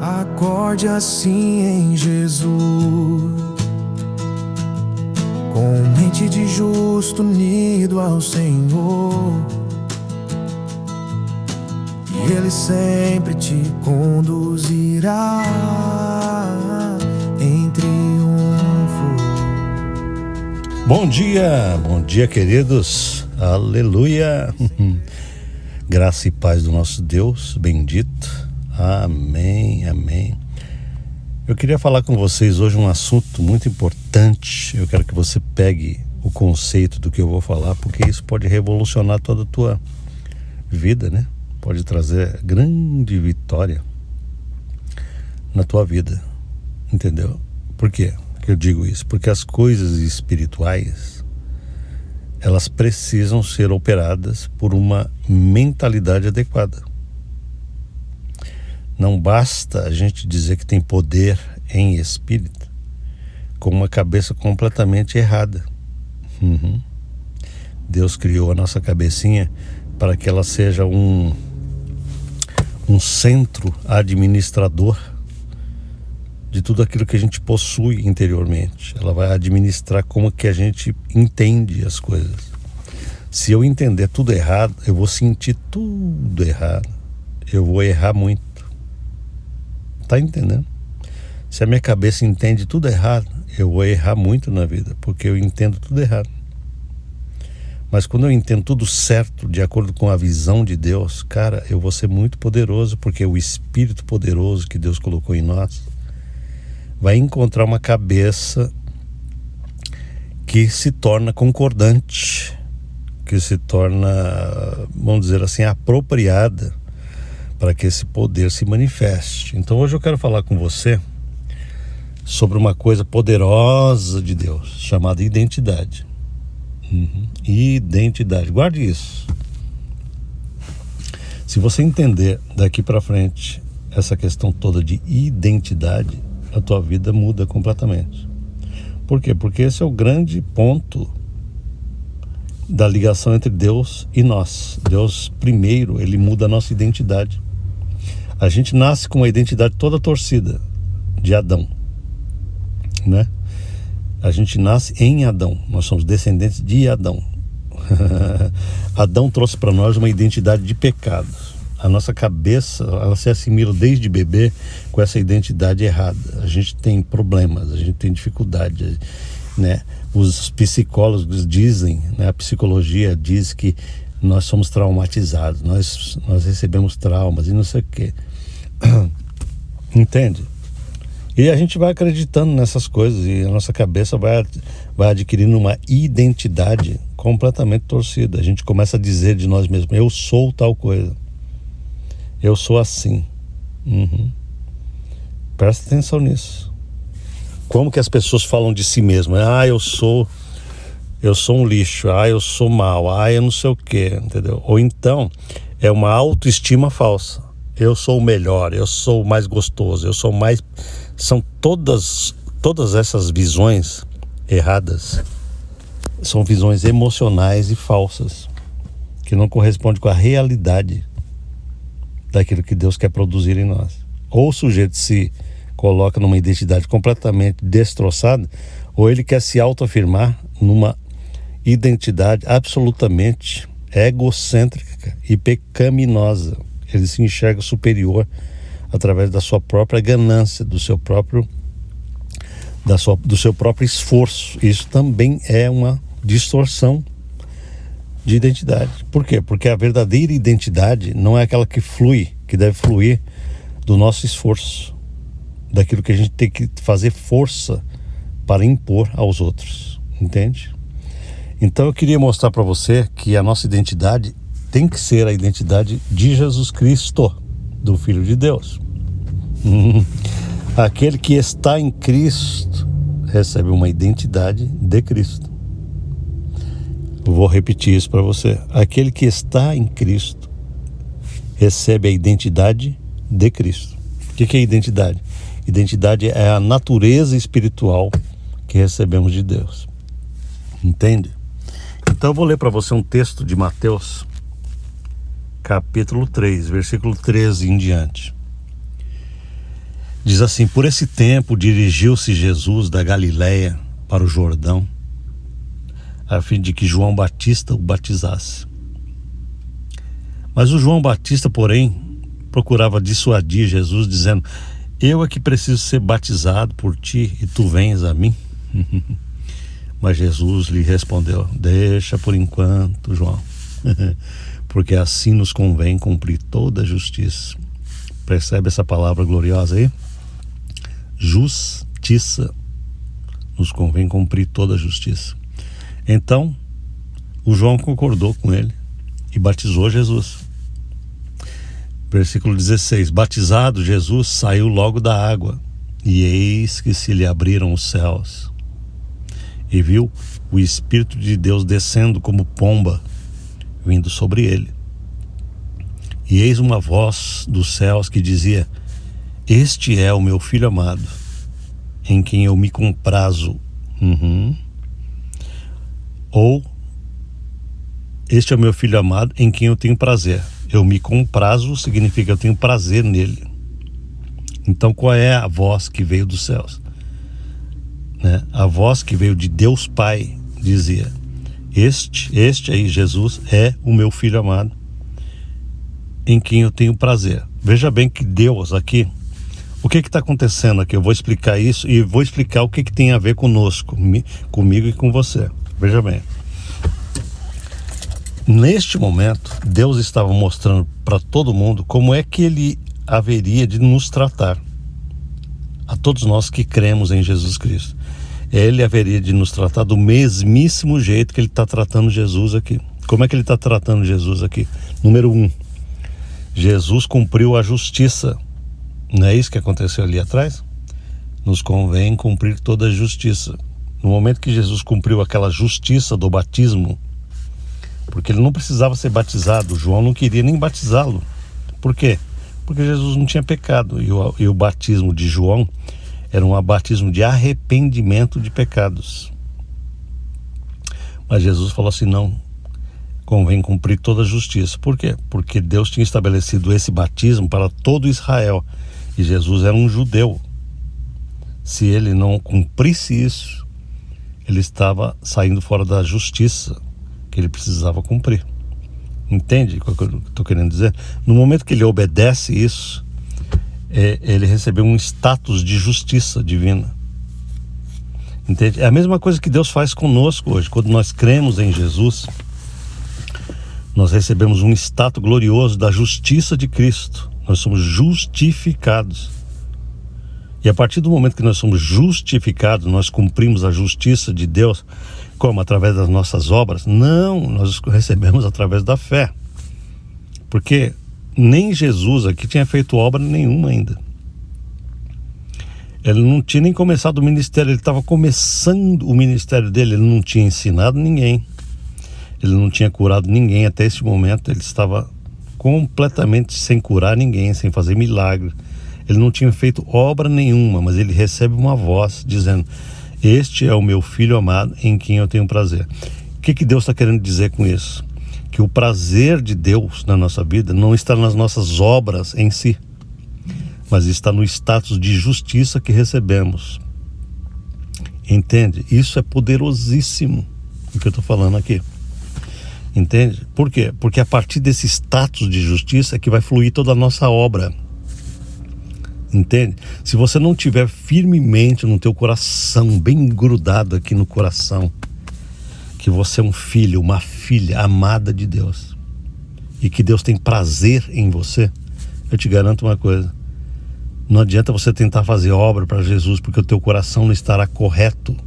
Acorde assim em Jesus, com mente de justo unido ao Senhor, e Ele sempre te conduzirá em triunfo. Bom dia queridos, aleluia, graça e paz do nosso Deus bendito, amém, amém. Eu queria falar com vocês hoje um assunto muito importante. Eu quero que você pegue o conceito do que eu vou falar, porque isso pode revolucionar toda a tua vida, né? Pode trazer grande vitória na tua vida, entendeu? Por quê que eu digo isso? Porque as coisas espirituais, elas precisam ser operadas por uma mentalidade adequada. Não basta a gente dizer que tem poder em espírito com uma cabeça completamente errada. Deus criou a nossa cabecinha para que ela seja um centro administrador de tudo aquilo que a gente possui interiormente. Ela vai administrar como que a gente entende as coisas. Se eu entender tudo errado, eu vou sentir tudo errado. Eu vou errar muito. Tá entendendo? Se a minha cabeça entende tudo errado, eu vou errar muito na vida, porque eu entendo tudo errado. Mas quando eu entendo tudo certo, de acordo com a visão de Deus, cara, eu vou ser muito poderoso, porque o Espírito poderoso que Deus colocou em nós vai encontrar uma cabeça que se torna concordante, que se torna, vamos dizer assim, apropriada para que esse poder se manifeste. Então hoje eu quero falar com você sobre uma coisa poderosa de Deus, chamada identidade. Identidade, guarde isso. Se você entender daqui para frente essa questão toda de identidade, a tua vida muda completamente. Por quê? Porque esse é o grande ponto da ligação entre Deus e nós. Deus, primeiro, ele muda a nossa identidade. A gente nasce com uma identidade toda torcida de Adão, né? A gente nasce em Adão, nós somos descendentes de Adão. Adão trouxe para nós uma identidade de pecado. A nossa cabeça, ela se assimila desde bebê com essa identidade errada. A gente tem problemas, a gente tem dificuldade, né? Os psicólogos dizem, né? A psicologia diz que nós somos traumatizados, nós recebemos traumas e não sei o quê. Entende? E a gente vai acreditando nessas coisas e a nossa cabeça vai adquirindo uma identidade completamente torcida. A gente começa a dizer de nós mesmos: eu sou tal coisa, eu sou assim. Presta atenção nisso. Como que as pessoas falam de si mesmas? Eu sou um lixo, eu sou mau, eu não sei o quê, entendeu? Ou então é uma autoestima falsa. Eu sou o melhor, eu sou o mais gostoso, eu sou mais... São todas essas visões erradas, são visões emocionais e falsas, que não correspondem com a realidade daquilo que Deus quer produzir em nós. Ou o sujeito se coloca numa identidade completamente destroçada, ou ele quer se autoafirmar numa identidade absolutamente egocêntrica e pecaminosa. Ele se enxerga superior através da sua própria ganância, do seu próprio esforço. Isso também é uma distorção de identidade. Por quê? Porque a verdadeira identidade não é aquela que flui, que deve fluir do nosso esforço, daquilo que a gente tem que fazer força para impor aos outros, entende? Então eu queria mostrar para você que a nossa identidade tem que ser a identidade de Jesus Cristo, do Filho de Deus. Aquele que está em Cristo recebe uma identidade de Cristo. Eu vou repetir isso para você. Aquele que está em Cristo recebe a identidade de Cristo. O que é identidade? Identidade é a natureza espiritual que recebemos de Deus. Entende? Então eu vou ler para você um texto de Mateus, capítulo 3, versículo 13 em diante. Diz assim: por esse tempo dirigiu-se Jesus da Galiléia para o Jordão, a fim de que João Batista o batizasse. Mas o João Batista, porém, procurava dissuadir Jesus, dizendo: eu é que preciso ser batizado por ti e tu vens a mim? Mas Jesus lhe respondeu: deixa por enquanto, João, porque assim nos convém cumprir toda a justiça. Percebe essa palavra gloriosa aí? Justiça. Nos convém cumprir toda a justiça. Então, o João concordou com ele e batizou Jesus. Versículo 16: batizado Jesus, saiu logo da água, e eis que se lhe abriram os céus, e viu o Espírito de Deus descendo como pomba, vindo sobre ele. E eis uma voz dos céus que dizia: este é o meu Filho amado, em quem eu me comprazo. Ou, este é o meu Filho amado, em quem eu tenho prazer. Eu me comprazo significa eu tenho prazer nele. Então, qual é a voz que veio dos céus? A voz que veio de Deus Pai dizia: este aí, Jesus, é o meu Filho amado, em quem eu tenho prazer. Veja bem que Deus aqui, o que está acontecendo aqui? Eu vou explicar isso e vou explicar o que tem a ver conosco, comigo e com você. Veja bem. Neste momento, Deus estava mostrando para todo mundo como é que Ele haveria de nos tratar, a todos nós que cremos em Jesus Cristo. Ele haveria de nos tratar do mesmíssimo jeito que Ele está tratando Jesus aqui. Como é que Ele está tratando Jesus aqui? Número 1, Jesus cumpriu a justiça. Não é isso que aconteceu ali atrás? Nos convém cumprir toda a justiça. No momento que Jesus cumpriu aquela justiça do batismo, porque ele não precisava ser batizado, João não queria nem batizá-lo. Por quê? Porque Jesus não tinha pecado, e o batismo de João era um batismo de arrependimento de pecados. Mas Jesus falou assim: não, convém cumprir toda a justiça. Por quê? Porque Deus tinha estabelecido esse batismo para todo Israel, e Jesus era um judeu. Se ele não cumprisse isso, ele estava saindo fora da justiça que ele precisava cumprir. Entende o que eu estou querendo dizer? No momento que ele obedece isso, ele recebeu um status de justiça divina. Entende? É a mesma coisa que Deus faz conosco hoje. Quando nós cremos em Jesus, nós recebemos um status glorioso da justiça de Cristo. Nós somos justificados. E a partir do momento que nós somos justificados, nós cumprimos a justiça de Deus. Como? Através das nossas obras? Não, nós recebemos através da fé. Porque nem Jesus aqui tinha feito obra nenhuma ainda. Ele não tinha nem começado o ministério, ele estava começando o ministério dele, ele não tinha ensinado ninguém. Ele não tinha curado ninguém até esse momento, ele estava completamente sem curar ninguém, sem fazer milagre. Ele não tinha feito obra nenhuma, mas ele recebe uma voz dizendo: este é o meu Filho amado, em quem eu tenho prazer. O que Deus está querendo dizer com isso? Que o prazer de Deus na nossa vida não está nas nossas obras em si, mas está no status de justiça que recebemos. Entende? Isso é poderosíssimo, o que eu estou falando aqui. Entende? Por quê? Porque a partir desse status de justiça é que vai fluir toda a nossa obra. Entende? Se você não tiver firmemente no teu coração, bem grudado aqui no coração, que você é um filho, uma filha amada de Deus, e que Deus tem prazer em você, eu te garanto uma coisa: não adianta você tentar fazer obra para Jesus, porque o teu coração não estará correto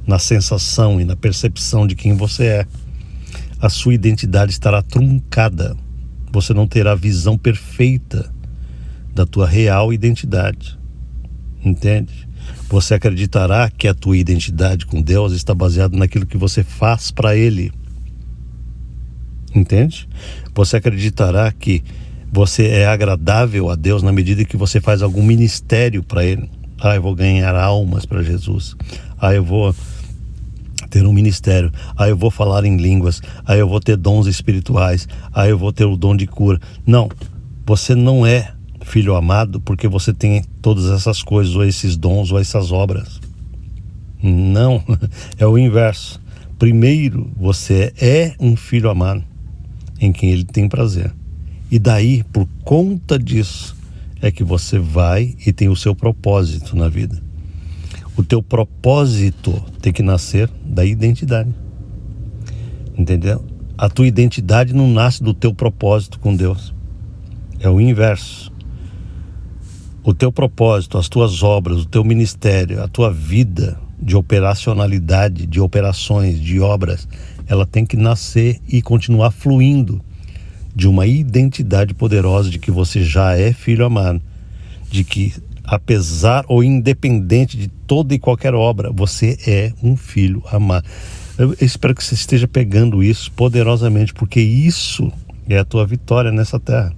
na sensação e na percepção de quem você é. A sua identidade estará truncada. Você não terá a visão perfeita da tua real identidade. Entende? Você acreditará que a tua identidade com Deus está baseada naquilo que você faz para Ele. Entende? Você acreditará que você é agradável a Deus na medida que você faz algum ministério para Ele. Eu vou ganhar almas para Jesus. Eu vou ter um ministério. Eu vou falar em línguas. Eu vou ter dons espirituais. Eu vou ter o dom de cura. Não, você não é filho amado porque você tem todas essas coisas, ou esses dons, ou essas obras. Não, é o inverso. Primeiro, você é um filho amado em quem ele tem prazer. E daí, por conta disso, é que você vai e tem o seu propósito na vida. O teu propósito tem que nascer da identidade. Entendeu? A tua identidade não nasce do teu propósito com Deus. É o inverso. O teu propósito, as tuas obras, o teu ministério, a tua vida de operacionalidade, de operações, de obras, ela tem que nascer e continuar fluindo de uma identidade poderosa de que você já é filho amado, de que apesar ou independente de toda e qualquer obra, você é um filho amado. Eu espero que você esteja pegando isso poderosamente, porque isso é a tua vitória nessa terra.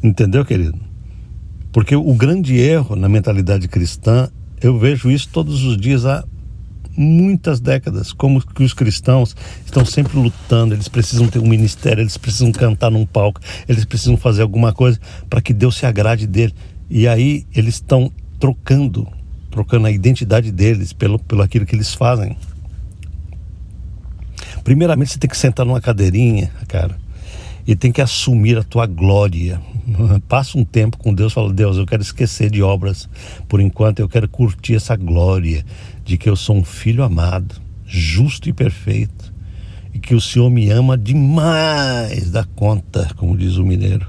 Entendeu, querido? Porque o grande erro na mentalidade cristã, eu vejo isso todos os dias há muitas décadas, como que os cristãos estão sempre lutando, eles precisam ter um ministério, eles precisam cantar num palco, eles precisam fazer alguma coisa para que Deus se agrade dele. E aí eles estão trocando a identidade deles pelo aquilo que eles fazem. Primeiramente você tem que sentar numa cadeirinha, cara, e tem que assumir a tua glória. Passa um tempo com Deus, fala: Deus, eu quero esquecer de obras por enquanto, eu quero curtir essa glória de que eu sou um filho amado, justo e perfeito, e que o Senhor me ama demais da conta, como diz o mineiro.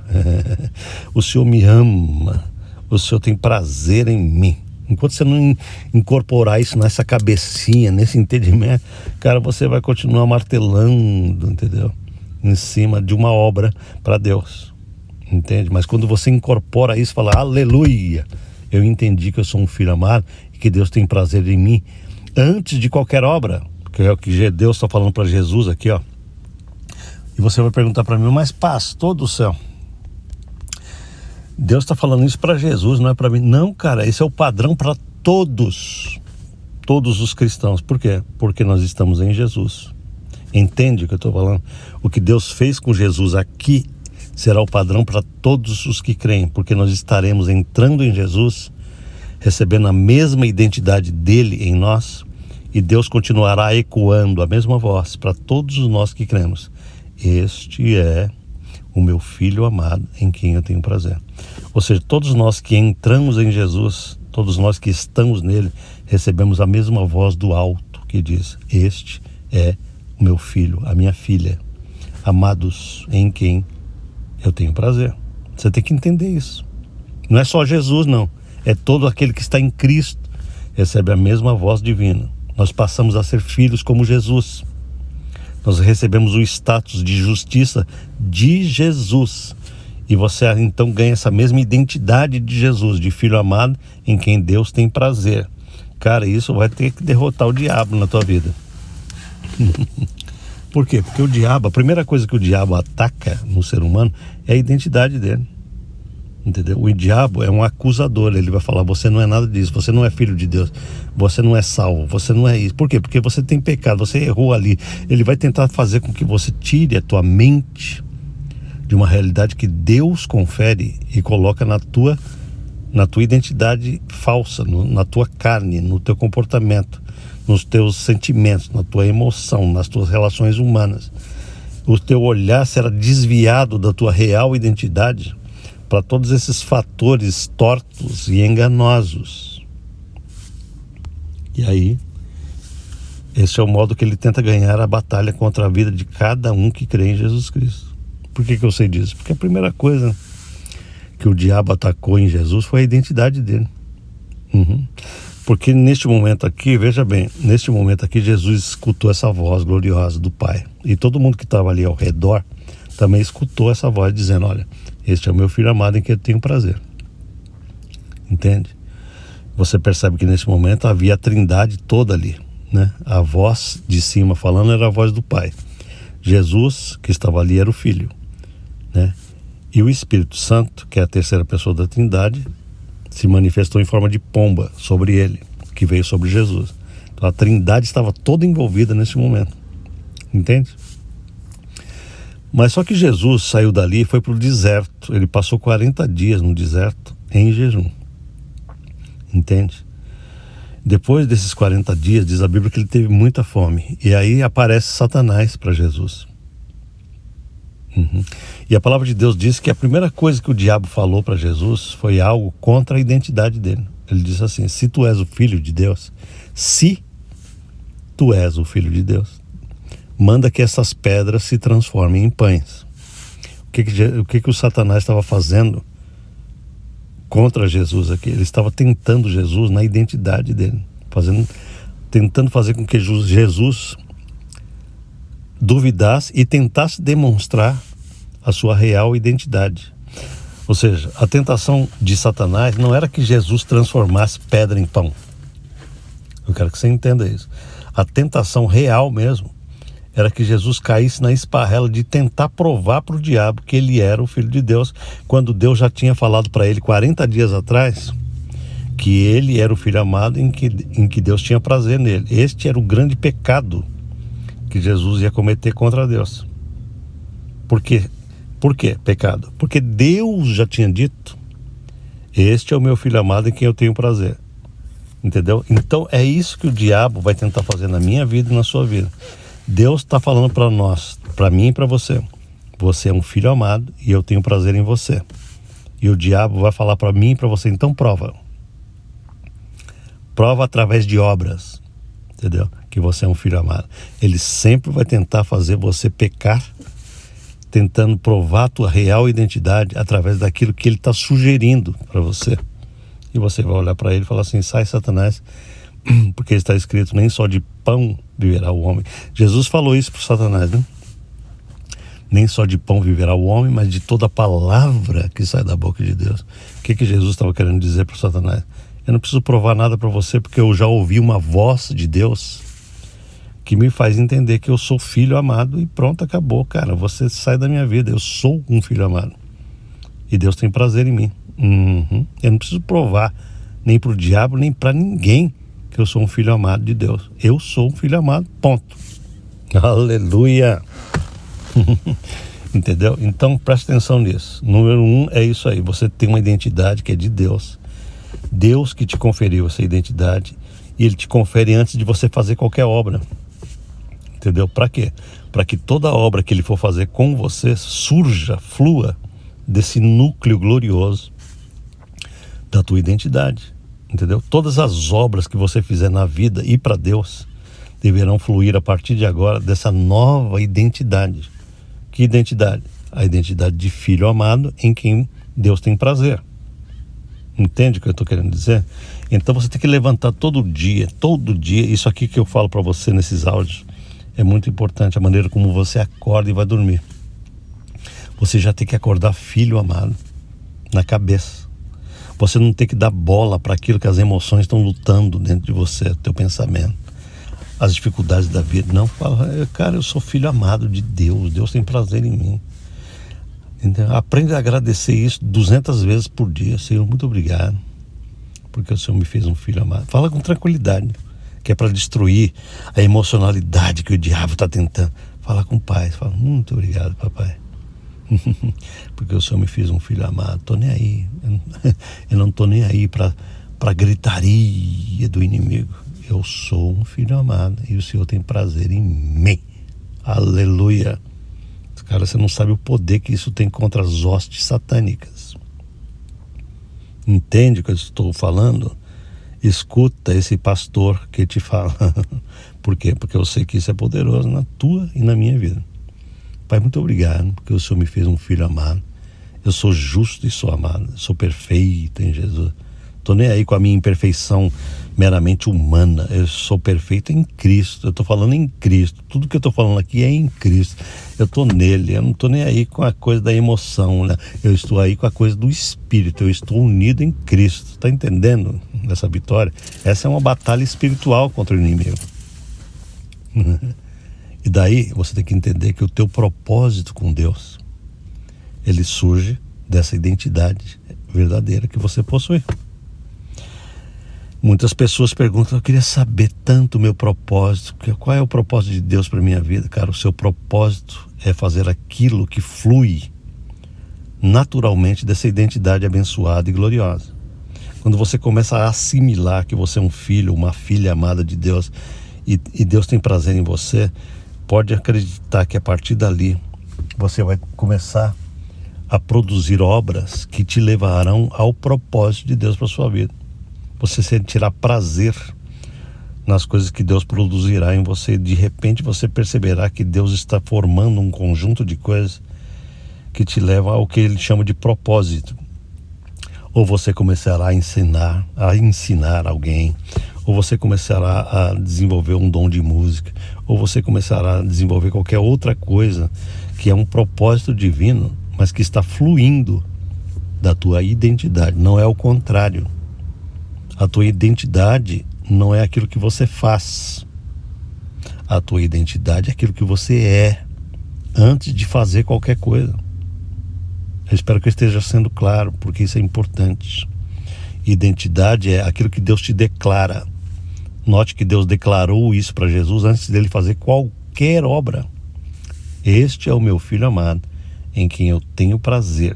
O Senhor me ama, o Senhor tem prazer em mim. Enquanto você não incorporar isso nessa cabecinha, nesse entendimento, cara, você vai continuar martelando, entendeu? Em cima de uma obra para Deus, entende? Mas quando você incorpora isso, fala: aleluia, eu entendi que eu sou um filho amado e que Deus tem prazer em mim, antes de qualquer obra, que é o que Deus está falando para Jesus aqui, ó. E você vai perguntar para mim: mas pastor do céu, Deus está falando isso para Jesus, não é para mim? Não, cara, esse é o padrão para todos os cristãos. Por quê? Porque nós estamos em Jesus. Entende o que eu estou falando? O que Deus fez com Jesus aqui será o padrão para todos os que creem, porque nós estaremos entrando em Jesus, recebendo a mesma identidade dele em nós, e Deus continuará ecoando a mesma voz para todos nós que cremos: este é o meu filho amado em quem eu tenho prazer. Ou seja, todos nós que entramos em Jesus, todos nós que estamos nele, recebemos a mesma voz do alto que diz: este é o meu filho, a minha filha, amados em quem eu tenho prazer. Você tem que entender isso. Não é só Jesus, não. É todo aquele que está em Cristo recebe a mesma voz divina. Nós passamos a ser filhos como Jesus. Nós recebemos o status de justiça de Jesus. E você então ganha essa mesma identidade de Jesus, de filho amado em quem Deus tem prazer. Cara, isso vai ter que derrotar o diabo na tua vida. Por quê? Porque o diabo, a primeira coisa que o diabo ataca no ser humano é a identidade dele. Entendeu? O diabo é um acusador. Ele vai falar: você não é nada disso, você não é filho de Deus, você não é salvo, você não é isso. Por quê? Porque você tem pecado, você errou ali. Ele vai tentar fazer com que você tire a tua mente de uma realidade que Deus confere e coloca na tua identidade falsa, na tua carne, no teu comportamento, nos teus sentimentos, na tua emoção, nas tuas relações humanas. O teu olhar será desviado da tua real identidade para todos esses fatores tortos e enganosos. E aí, esse é o modo que ele tenta ganhar a batalha contra a vida de cada um que crê em Jesus Cristo. Por que eu sei disso? Porque a primeira coisa que o diabo atacou em Jesus foi a identidade dele. Porque neste momento aqui, veja bem, neste momento aqui Jesus escutou essa voz gloriosa do Pai. E todo mundo que estava ali ao redor também escutou essa voz dizendo: olha, este é o meu filho amado em quem eu tenho prazer. Entende? Você percebe que nesse momento havia a trindade toda ali, né? A voz de cima falando era a voz do Pai. Jesus, que estava ali, era o Filho, né? E o Espírito Santo, que é a terceira pessoa da trindade, se manifestou em forma de pomba sobre ele, que veio sobre Jesus. Então a trindade estava toda envolvida nesse momento. Entende? Mas só que Jesus saiu dali e foi para o deserto. Ele passou 40 dias no deserto em jejum. Entende? Depois desses 40 dias, diz a Bíblia que ele teve muita fome. E aí aparece Satanás para Jesus. E a palavra de Deus diz que a primeira coisa que o diabo falou para Jesus foi algo contra a identidade dele. Ele disse assim: se tu és o filho de Deus, se tu és o filho de Deus, manda que essas pedras se transformem em pães. O que o Satanás estava fazendo contra Jesus aqui? Ele estava tentando Jesus na identidade dele, tentando fazer com que Jesus duvidasse e tentasse demonstrar a sua real identidade. Ou seja, a tentação de Satanás não era que Jesus transformasse pedra em pão. Eu quero que você entenda isso. A tentação real mesmo era que Jesus caísse na esparrela de tentar provar para o diabo que ele era o Filho de Deus, quando Deus já tinha falado para ele 40 dias atrás que ele era o Filho amado em que Deus tinha prazer nele. Este era o grande pecado que Jesus ia cometer contra Deus. Por quê? Por que pecado? Porque Deus já tinha dito: este é o meu Filho amado em quem eu tenho prazer. Entendeu? Então é isso que o diabo vai tentar fazer na minha vida e na sua vida. Deus está falando para nós, para mim e para você: você é um filho amado e eu tenho prazer em você. E o diabo vai falar para mim e para você: então prova. Prova através de obras, entendeu? Que você é um filho amado. Ele sempre vai tentar fazer você pecar, tentando provar a tua real identidade através daquilo que ele está sugerindo para você. E você vai olhar para ele e falar assim: sai, Satanás, porque está escrito: nem só de pão viverá o homem. Jesus falou isso para Satanás, né? Nem só de pão viverá o homem, mas de toda palavra que sai da boca de Deus. O que Jesus estava querendo dizer para Satanás? Eu não preciso provar nada para você, porque eu já ouvi uma voz de Deus que me faz entender que eu sou filho amado, e pronto, acabou, cara. Você sai da minha vida, eu sou um filho amado. E Deus tem prazer em mim. Eu não preciso provar nem para o diabo, nem para ninguém que eu sou um filho amado de Deus. Eu sou um filho amado, ponto. Aleluia! Entendeu? Então presta atenção nisso. Número 1 é isso aí: você tem uma identidade que é de Deus. Deus que te conferiu essa identidade, e Ele te confere antes de você fazer qualquer obra. Entendeu? Para quê? Para que toda obra que Ele for fazer com você flua desse núcleo glorioso da tua identidade. Entendeu? Todas as obras que você fizer na vida e para Deus deverão fluir a partir de agora dessa nova identidade. Que identidade? A identidade de filho amado em quem Deus tem prazer. Entende o que eu estou querendo dizer? Então você tem que levantar todo dia, isso aqui que eu falo para você nesses áudios é muito importante, a maneira como você acorda e vai dormir. Você já tem que acordar filho amado na cabeça. Você não tem que dar bola para aquilo que as emoções estão lutando dentro de você, teu pensamento, as dificuldades da vida. Não, fala: cara, eu sou filho amado de Deus, Deus tem prazer em mim. Então, aprende a agradecer isso 200 vezes por dia. Senhor, muito obrigado, porque o Senhor me fez um filho amado. Fala com tranquilidade, que é para destruir a emocionalidade que o diabo está tentando. Fala com paz, fala: muito obrigado, papai, porque o Senhor me fez um filho amado. Tô nem aí, eu não tô nem aí para gritaria do inimigo. Eu sou um filho amado e o Senhor tem prazer em mim. Aleluia. Cara, você não sabe o poder que isso tem contra as hostes satânicas. Entende o que eu estou falando? Escuta esse pastor que te fala. Por quê? Porque eu sei que isso é poderoso na tua e na minha vida. Pai, muito obrigado, porque o Senhor me fez um filho amado. Eu sou justo e sou amado. Eu sou perfeito em Jesus. Estou nem aí com a minha imperfeição meramente humana. Eu sou perfeito em Cristo. Eu estou falando em Cristo. Tudo que eu estou falando aqui é em Cristo. Eu estou nele. Eu não estou nem aí com a coisa da emoção, né? Eu estou aí com a coisa do Espírito. Eu estou unido em Cristo. Está entendendo essa vitória? Essa é uma batalha espiritual contra o inimigo. E daí você tem que entender que o teu propósito com Deus, ele surge dessa identidade verdadeira que você possui. Muitas pessoas perguntam: eu queria saber tanto o meu propósito. Qual é o propósito de Deus para a minha vida? Cara, o seu propósito é fazer aquilo que flui naturalmente dessa identidade abençoada e gloriosa. Quando você começa a assimilar que você é um filho, uma filha amada de Deus, e Deus tem prazer em você, pode acreditar que a partir dali você vai começar a produzir obras que te levarão ao propósito de Deus para a sua vida. Você sentirá prazer nas coisas que Deus produzirá em você. De repente você perceberá que Deus está formando um conjunto de coisas que te levam ao que Ele chama de propósito. Ou você começará a ensinar alguém, ou você começará a desenvolver um dom de música, ou você começará a desenvolver qualquer outra coisa que é um propósito divino, mas que está fluindo da tua identidade. Não é o contrário. A tua identidade não é aquilo que você faz. A tua identidade é aquilo que você é antes de fazer qualquer coisa. Eu espero que eu esteja sendo claro, porque isso é importante. Identidade é aquilo que Deus te declara. Note que Deus declarou isso para Jesus antes dele fazer qualquer obra. Este é o meu filho amado, em quem eu tenho prazer.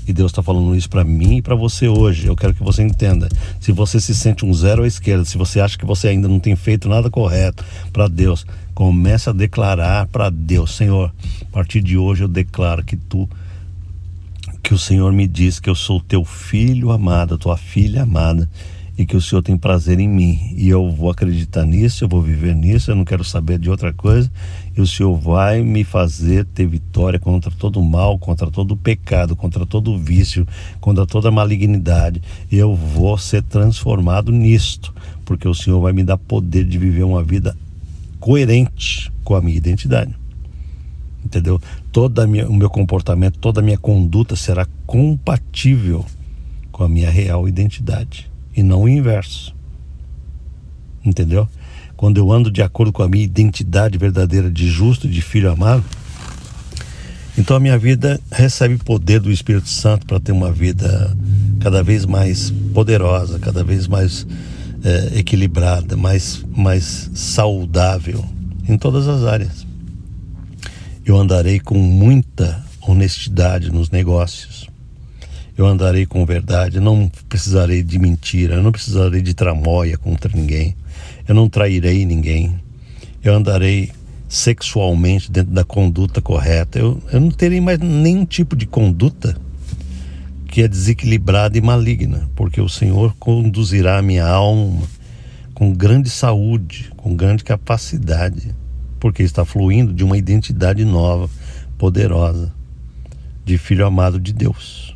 E Deus está falando isso para mim e para você hoje. Eu quero que você entenda. Se você se sente um zero à esquerda, se você acha que você ainda não tem feito nada correto para Deus, comece a declarar para Deus: Senhor, a partir de hoje eu declaro que o Senhor me diz que eu sou teu filho amado, tua filha amada, e que o Senhor tem prazer em mim, e eu vou acreditar nisso, eu vou viver nisso, eu não quero saber de outra coisa, e o Senhor vai me fazer ter vitória contra todo o mal, contra todo o pecado, contra todo o vício, contra toda a malignidade. Eu vou ser transformado nisto, porque o Senhor vai me dar poder de viver uma vida coerente com a minha identidade. Entendeu? O meu comportamento, toda a minha conduta será compatível com a minha real identidade, e não o inverso. Entendeu? Quando eu ando de acordo com a minha identidade verdadeira de justo, de filho amado, então a minha vida recebe poder do Espírito Santo para ter uma vida cada vez mais poderosa, cada vez mais equilibrada, mais saudável em todas as áreas. Eu andarei com muita honestidade nos negócios. Eu andarei com verdade. Eu não precisarei de mentira. Eu não precisarei de tramóia contra ninguém. Eu não trairei ninguém. Eu andarei sexualmente dentro da conduta correta. Eu não terei mais nenhum tipo de conduta que é desequilibrada e maligna, porque o Senhor conduzirá a minha alma com grande saúde, com grande capacidade, porque está fluindo de uma identidade nova, poderosa, de filho amado de Deus.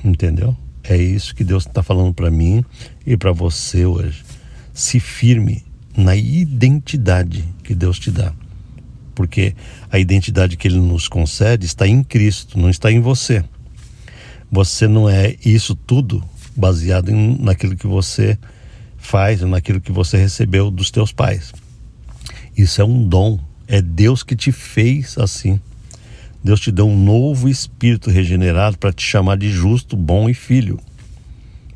Entendeu? É isso que Deus está falando para mim e para você hoje. Se firme na identidade que Deus te dá, porque a identidade que Ele nos concede está em Cristo, não está em você. Você não é isso tudo baseado naquilo que você faz, naquilo que você recebeu dos teus pais. Isso é um dom, é Deus que te fez assim. Deus te deu um novo espírito regenerado para te chamar de justo, bom e filho.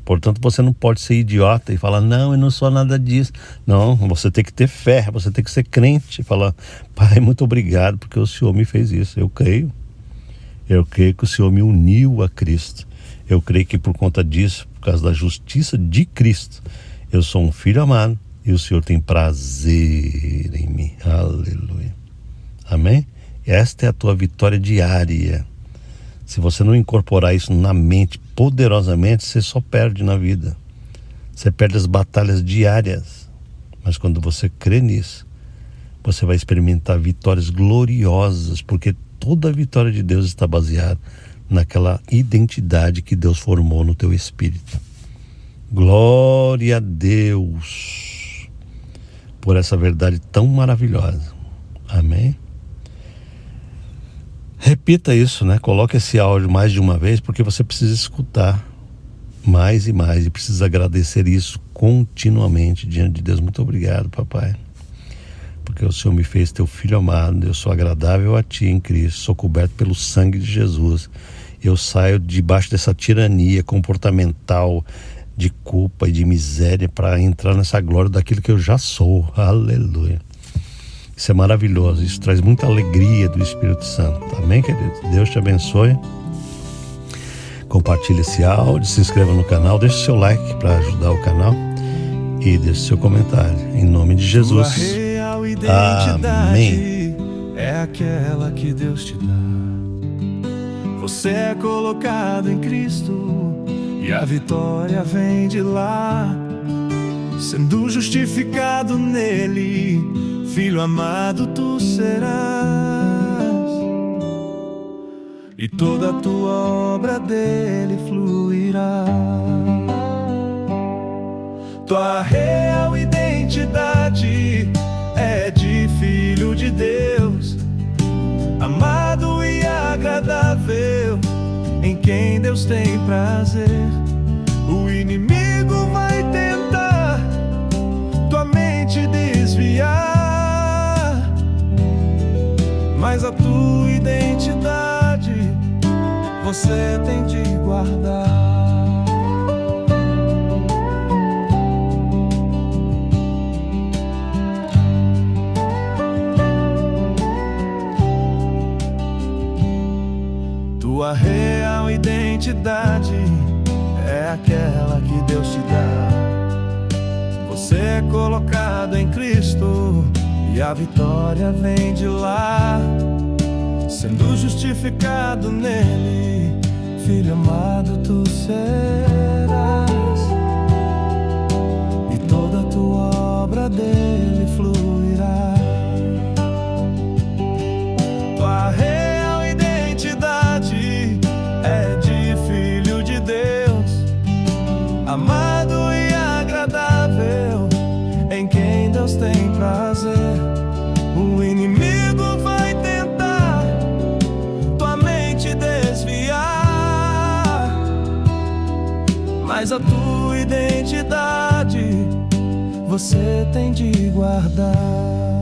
Portanto, você não pode ser idiota e falar: não, eu não sou nada disso. Não, você tem que ter fé, você tem que ser crente e falar: Pai, muito obrigado porque o Senhor me fez isso. Eu creio que o Senhor me uniu a Cristo. Eu creio que por conta disso, por causa da justiça de Cristo, eu sou um filho amado e o Senhor tem prazer em mim. Aleluia. Amém? Esta é a tua vitória diária. Se você não incorporar isso na mente poderosamente, você só perde na vida. Você perde as batalhas diárias. Mas quando você crê nisso, você vai experimentar vitórias gloriosas, porque toda a vitória de Deus está baseada naquela identidade que Deus formou no teu espírito. Glória a Deus por essa verdade tão maravilhosa. Amém? Repita isso, né? Coloque esse áudio mais de uma vez, porque você precisa escutar mais e mais, e precisa agradecer isso continuamente diante de Deus. Muito obrigado, papai, porque o Senhor me fez teu filho amado. Eu sou agradável a ti em Cristo, sou coberto pelo sangue de Jesus. Eu saio debaixo dessa tirania comportamental de culpa e de miséria para entrar nessa glória daquilo que eu já sou. Aleluia. Isso é maravilhoso, isso traz muita alegria do Espírito Santo. Amém, querido? Deus te abençoe. Compartilhe esse áudio, se inscreva no canal, deixe o seu like para ajudar o canal e deixe seu comentário. Em nome de Jesus. Tua real identidade Amém. é aquela que Deus te dá. Você é colocado em Cristo e a vitória vem de lá. Sendo justificado nele, filho amado tu serás, e toda a tua obra dele fluirá. Tua real identidade é de filho de Deus, amado e agradável, em quem Deus tem prazer. O inimigo vai tentar tua mente desviar, mas a tua identidade você tem de guardar. Tua real identidade é aquela que Deus te dá. Você é colocado em Cristo e a vitória vem de lá. Sendo justificado nele, filho amado tu serás, e toda a tua obra dele fluirá. Tua real identidade é de filho de Deus, amado e agradável, em quem Deus tem prazer. O inimigo vai tentar tua mente desviar, mas a tua identidade você tem de guardar.